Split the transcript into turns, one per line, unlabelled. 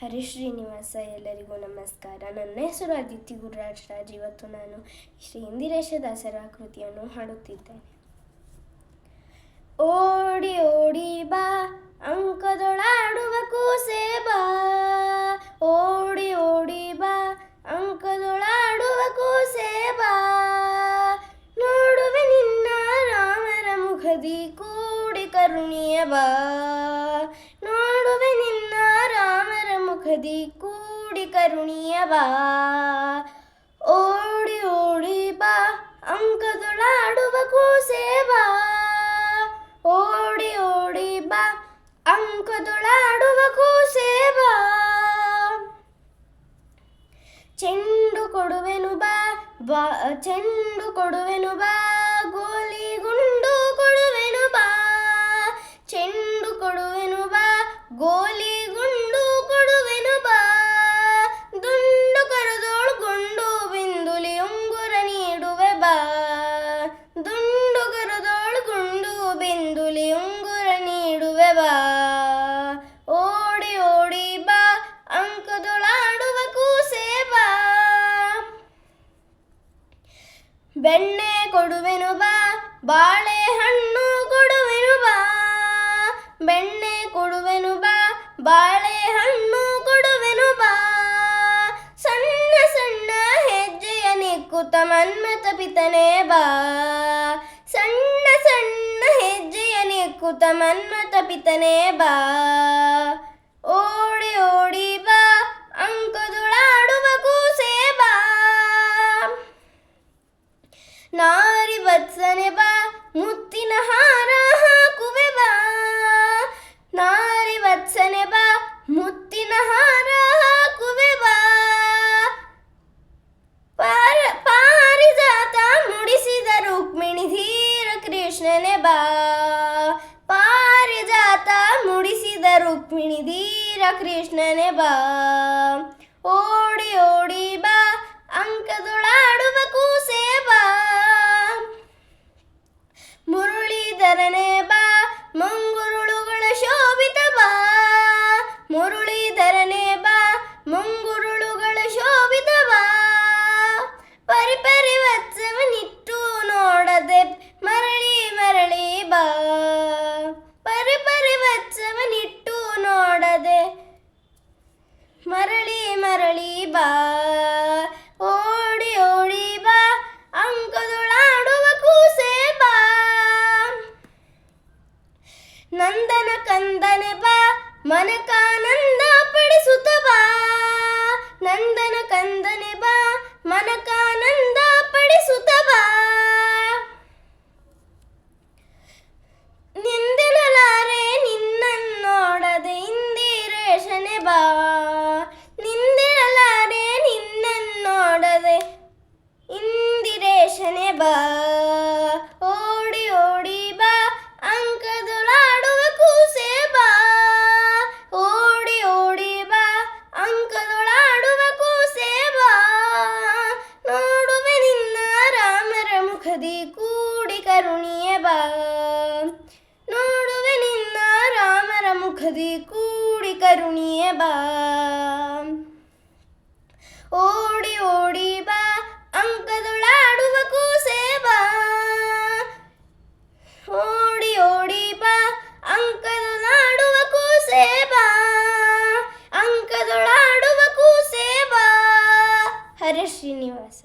ಹರಿ ಶ್ರೀನಿವಾಸ. ಎಲ್ಲರಿಗೂ ನಮಸ್ಕಾರ. ನನ್ನ ಹೆಸರು ಅದಿತಿ ಗುರುರಾಜ್ ರಾಜ್. ಇವತ್ತು ನಾನು ಶ್ರೀ ಇಂದಿರೇಶ ದಾಸರ ಕೃತಿಯನ್ನು ಹಾಡುತ್ತಿದ್ದೇನೆ. ಓಡಿ ಓಡಿ ಬಾ ಅಂಕದೊಳಾಡುವ ಕೂಸೆ ಬಾ, ಓಡಿ ಓಡಿ ಬಾ ಅಂಕದೊಳಾಡುವ ಕೂಸೆ ಬಾ, ನೋಡುವೆ ನಿನ್ನ ರಾಮರ ಮುಖದಿ ಕೂಡಿ ಕರುಣಿಯ ಬಾ, ನೋಡುವೆ ನಿನ್ನ ರಾಮರ ಮುಖದಿ ಕೂಡಿ ಕರುಣಿಯ ಬಾ, ಓಡಿ ಓಡಿ ಬಾ ಅಂಕದೊಳಾಡುವ ಕೂಸೆ ಬಾ, ಓಡಿ ಓಡಿ ಬಾ ಅಂಕದೊಳಾಡುವ ಕೂಸೆ ಬಾ, ಚೆಂಡು ಕೊಡುವೆನು ಬಾ ಬಾ, ಚೆಂಡು ಕೊಡುವೆನು ಬಾ, ಗೋಲಿ ಗುಂಡು ಕೊಡುವೆನು ಬಾ, ಚೆಂಡು ಕೊಡುವೆನು ಬಾ, ಗೋಲಿ ಗುಂಡು ಕೊಡುವೆನು ಬಾ, ದುಂಡು ಕರೆದೋಳು ಗುಂಡು ಬಿಂದುಲಿ ಉಂಗುರ ನೀಡುವೆ ಬಾ, ದುಂಡು ಕರೆದೋಳು ಗುಂಡು ಬಿಂದುಲಿ ಉಂಗುರ ನೀಡುವೆ ಬಾ, ಓಡಿ ಓಡಿ ಬಾ ಅಂಕದೊಳಾಡುವ ಕೂಸೆ ಬಾ, ಬೆಣ್ಣೆ ಕೊಡುವೆನು ಬಾ ಬಾಳೆಹಣ್ಣು ಕೊಡುವೆನು ಬಾ, ಬೆಣ್ಣೆ ಕೊಡುವೆನು ಬಾ ಬಾಳೆಹಣ್ಣು ಕೊಡುವೆನು ಬಾ, ಸಣ್ಣ ಸಣ್ಣ ಹೆಜ್ಜೆಯ ನಿಕ್ಕುತ್ತ ಮನ್ಮಥ ಪಿತನೇ ಬಾ, ಸಣ್ಣ ಸಣ್ಣ ಹೆಜ್ಜೆಯ ನಿಕ್ಕುತ್ತ ಮನ್ಮಥ ಪಿತನೇ ಬಾ, ಓಡಿ ಓಡಿ ಬಾ ಅಂಕದೊಳಾಡುವ ಕೂಸೆ ಬಾ, ನಾರಿ ವತ್ಸನೆ ಬಾ ಮುತ್ತಿನ ಹಾರ ಹಾಕುವೆ ಬಾ, ನಾರಿ ವತ್ಸನೆ ಬಾ ಮುತ್ತಿನ ಹಾರ ಹಾಕುವೆ ಬಾ, ಪಾರಿಜಾತ ಮುಡಿಸಿದ ರುಕ್ಮಿಣಿ ಧೀರ ಕೃಷ್ಣನೆ ಬಾ, ಪಾರಿಜಾತ ಮುಡಿಸಿದ ರುಕ್ಮಿಣಿ ಧೀರ ಕೃಷ್ಣನೆ ಬಾ, ಓಡಿ ಓಡಿ ಬಾ ಅಂಕದೊಳಾಡುವ ಕೂಸೆ ಬಾ, ಮುರುಳೀಧರನೆ ಬಾ ಮುಂಗುರುಳುಗಳ ಶೋಭಿತ ಬಾ, ಮುರುಳೀಧರನೆ ಬಾ ಮುಂಗುರುಳುಗಳ ಶೋಭಿತ ಬಾ, ಪರಿಪರಿ ವತ್ಸವನಿಟ್ಟು ನೋಡದೆ ಮರಳಿ ಮರಳಿ ಬಾ, ಪರಿಪರಿ ವತ್ಸವನಿಟ್ಟು ನೋಡದೆ ಮರಳಿ ಮರಳಿ ಬಾ, ಓಡಿ ಓಡಿ ಬಾ ಅಂಕದೊಳಾಡುವ ಕೂಸೆ ಬಾ, ನಂದನ ಕಂದನೆ ಬಾ ಮನಕಾನಂದ ಪಡಿಸುತ್ತ ಬಾ, ನಂದನ ಕಂದನೆ ಬಾ ಮನಕಾನಂದ ಪಡಿಸುತ್ತ ಬಾ, ನಿಂದೆನಲಾರೆ ನಿನ್ನನ್ನೋಡದೆ ಇಂದಿರೇಶನೆ ಬಾ, ನಿಂದೆನಲಾರೆ ನಿನ್ನನ್ನೋಡದೆ ಇಂದಿರೇಶನೆ ಬಾ, ಓಡಿ ಓಡಿ ಬಾ ಅಂಕದೊಳಾಡುವ ಕೂಸೆ ಬಾ, ಓಡಿ ಓಡಿ ಬಾ ಅಂಕದೊಳಾಡುವ ಕೂಸೆ ಬಾ, ನೋಡುವೆ ನಿನ್ನ ರಾಮರ ಮುಖದಿ ಕೂಡಿ ಕರುಣಿಯ ಬಾ, ನೋಡುವೆ ನಿನ್ನ ರಾಮರ ಮುಖದಿ ಕೂಡಿ ಕರುಣಿಯ ಬಾ, ಓಡಿ ಓಡಿ ಬಾ ಅಂಕದೊಳಾಡುವ ಕೂಸೆ ಬಾ, ಓಡಿ ಓಡಿ ಬಾ ಅಂಕದೊಳಾಡುವ ಕೂಸೆ ಬಾ, ಅಂಕದೊಳಾಡುವ ಕೂಸೆ ಬಾ. ಹರಿ ಶ್ರೀನಿವಾಸ.